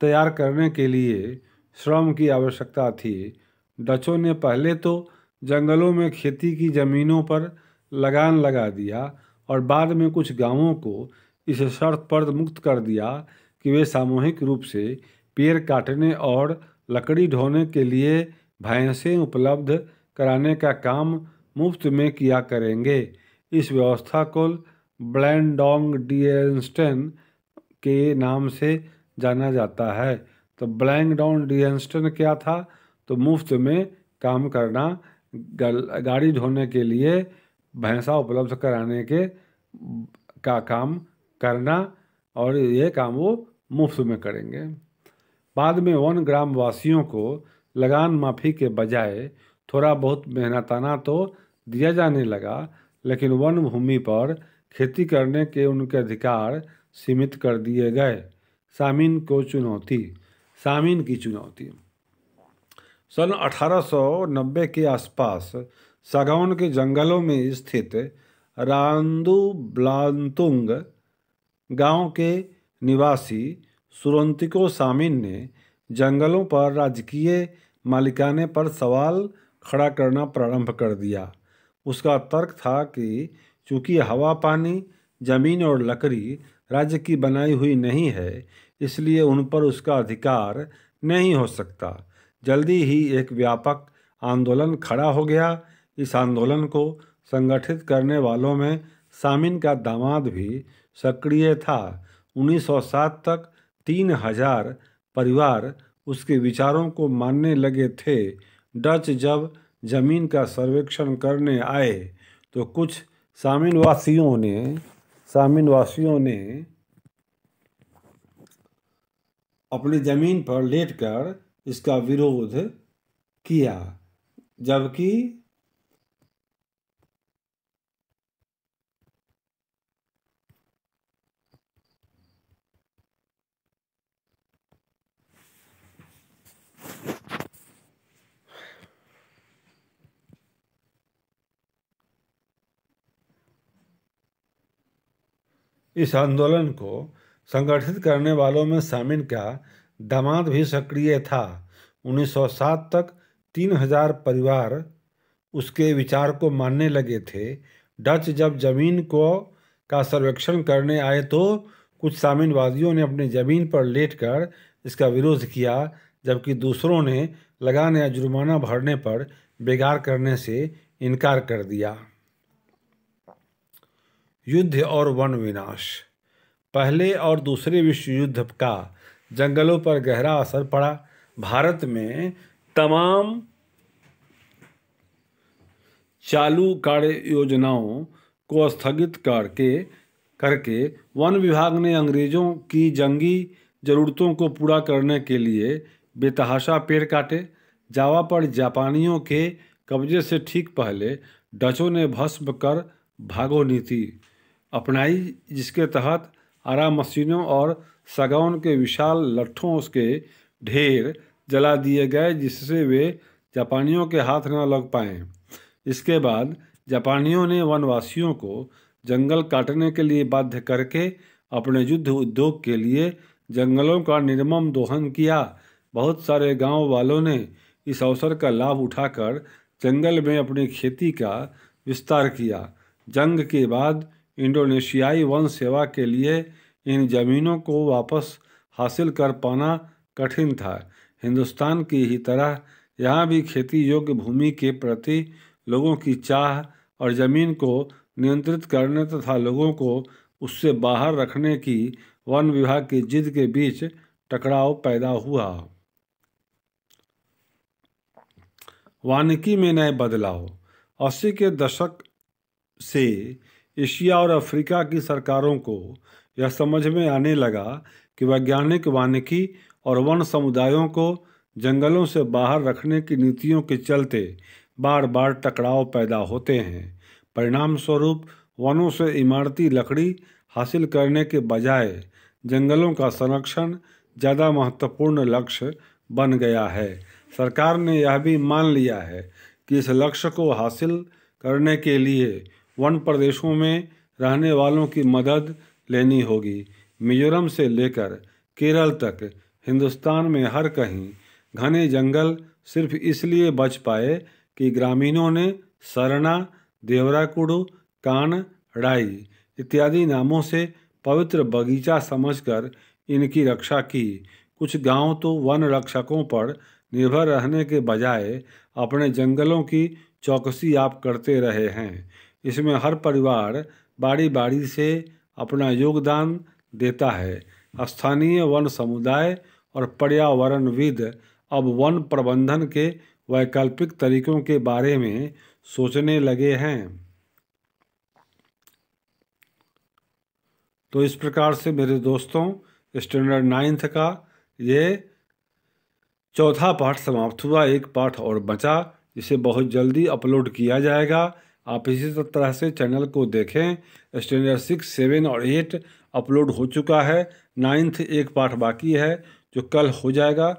तैयार करने के लिए श्रम की आवश्यकता थी। डचों ने पहले तो जंगलों में खेती की जमीनों पर लगान लगा दिया और बाद में कुछ गांवों को इस शर्त पर मुक्त कर दिया कि वे सामूहिक रूप से पेड़ काटने और लकड़ी ढोने के लिए भैंसें उपलब्ध कराने का काम मुफ्त में किया करेंगे। इस व्यवस्था को ब्लैंडोंग-डिएंस्टेन के नाम से जाना जाता है। तो ब्लैंडोंग-डिएंस्टेन क्या था? तो मुफ्त में काम करना, गाड़ी ढोने के लिए भैंसा उपलब्ध कराने के का काम करना, और ये काम वो मुफ्त में करेंगे। बाद में वन ग्रामवासियों को लगान माफ़ी के बजाय थोड़ा बहुत मेहनताना तो दिया जाने लगा, लेकिन वन भूमि पर खेती करने के उनके अधिकार सीमित कर दिए गए। सामीन की चुनौती। सन 1890 के आसपास सागौन के जंगलों में स्थित रांदुब्लांतुंग गांव के निवासी सुरंतिको सामिन ने जंगलों पर राजकीय मालिकाने पर सवाल खड़ा करना प्रारंभ कर दिया। उसका तर्क था कि चूंकि हवा, पानी, जमीन और लकड़ी राज्य की बनाई हुई नहीं है, इसलिए उन पर उसका अधिकार नहीं हो सकता। जल्दी ही एक व्यापक आंदोलन खड़ा हो गया। इस आंदोलन को संगठित करने वालों में सामिन का दामाद भी सक्रिय था। 1907 तक 3000 परिवार उसके विचारों को मानने लगे थे। डच जब जमीन का सर्वेक्षण करने आए तो कुछ सामिन वासियों ने अपनी जमीन पर लेटकर इसका विरोध किया, जबकि इस आंदोलन को संगठित करने वालों में सामिन का दामाद भी सक्रिय था। 1907 तक 3000 परिवार उसके विचार को मानने लगे थे। डच जब जमीन का सर्वेक्षण करने आए तो कुछ साम्यवादियों ने अपनी जमीन पर लेटकर इसका विरोध किया, जबकि दूसरों ने लगान या जुर्माना भरने पर बेगार करने से इनकार कर दिया। युद्ध और वन विनाश। पहले और दूसरे विश्व युद्ध का जंगलों पर गहरा असर पड़ा। भारत में तमाम चालू कार्य योजनाओं को स्थगित करके वन विभाग ने अंग्रेजों की जंगी जरूरतों को पूरा करने के लिए बेतहाशा पेड़ काटे। जावा पर जापानियों के कब्जे से ठीक पहले डचों ने भस्म कर भागो नीति अपनाई, जिसके तहत आरा मशीनों और सागौन के विशाल लट्ठों उसके ढेर जला दिए गए, जिससे वे जापानियों के हाथ न लग पाएं। इसके बाद जापानियों ने वनवासियों को जंगल काटने के लिए बाध्य करके अपने युद्ध उद्योग के लिए जंगलों का निर्मम दोहन किया। बहुत सारे गांव वालों ने इस अवसर का लाभ उठाकर जंगल में अपनी खेती का विस्तार किया। जंग के बाद इंडोनेशियाई वन सेवा के लिए इन जमीनों को वापस हासिल कर पाना कठिन था। हिंदुस्तान की ही तरह यहाँ भी खेती योग्य भूमि के प्रति लोगों की चाह और ज़मीन को नियंत्रित करने तथा लोगों को उससे बाहर रखने की वन विभाग की जिद के बीच टकराव पैदा हुआ। वानिकी में नए बदलाव। 80 के दशक से एशिया और अफ्रीका की सरकारों को यह समझ में आने लगा कि वैज्ञानिक वानिकी और वन समुदायों को जंगलों से बाहर रखने की नीतियों के चलते बार बार टकराव पैदा होते हैं। परिणाम स्वरूप वनों से इमारती लकड़ी हासिल करने के बजाय जंगलों का संरक्षण ज़्यादा महत्वपूर्ण लक्ष्य बन गया है। सरकार ने यह भी मान लिया है कि इस लक्ष्य को हासिल करने के लिए वन प्रदेशों में रहने वालों की मदद लेनी होगी। मिजोरम से लेकर केरल तक हिंदुस्तान में हर कहीं घने जंगल सिर्फ इसलिए बच पाए कि ग्रामीणों ने सरना, देवराकुडू, कानड़ाई इत्यादि नामों से पवित्र बगीचा समझकर इनकी रक्षा की। कुछ गांव तो वन रक्षकों पर निर्भर रहने के बजाय अपने जंगलों की चौकसी आप करते रहे हैं। इसमें हर परिवार बारी बारी से अपना योगदान देता है। स्थानीय वन समुदाय और पर्यावरणविद अब वन प्रबंधन के वैकल्पिक तरीकों के बारे में सोचने लगे हैं। तो इस प्रकार से मेरे दोस्तों स्टैंडर्ड 9th का ये चौथा पाठ समाप्त हुआ। एक पाठ और बचा, इसे बहुत जल्दी अपलोड किया जाएगा। आप इसी तरह से चैनल को देखें। स्टैंडर्ड 6, 7 और 8 अपलोड हो चुका है। 9th एक पाठ बाकी है जो कल हो जाएगा।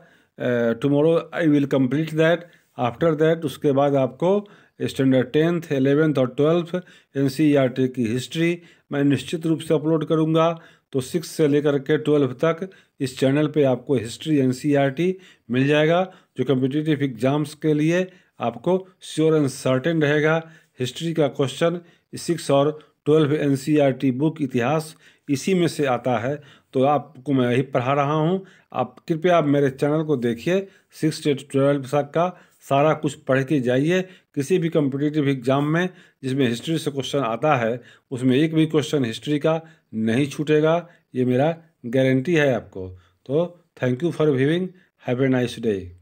Tomorrow I will complete that. After that उसके बाद आपको स्टैंडर्ड 10th, 11th और 12th NCERT की हिस्ट्री मैं निश्चित रूप से अपलोड करूंगा। तो 6 से लेकर के 12 तक इस चैनल पे आपको हिस्ट्री NCERT मिल जाएगा, जो कम्पिटिटिव एग्जाम्स के लिए आपको श्योर एंड सर्टेन रहेगा। हिस्ट्री का क्वेश्चन 6 और 12 NCERT बुक इतिहास इसी में से आता है, तो आपको मैं यही पढ़ा रहा हूँ। आप कृपया मेरे चैनल को देखिए, 6 से 12 तक का सारा कुछ पढ़ के जाइए। किसी भी कम्पिटिटिव एग्जाम में जिसमें हिस्ट्री से क्वेश्चन आता है, उसमें एक भी क्वेश्चन हिस्ट्री का नहीं छूटेगा, ये मेरा गारंटी है आपको। तो thank you for viewing, have a nice day.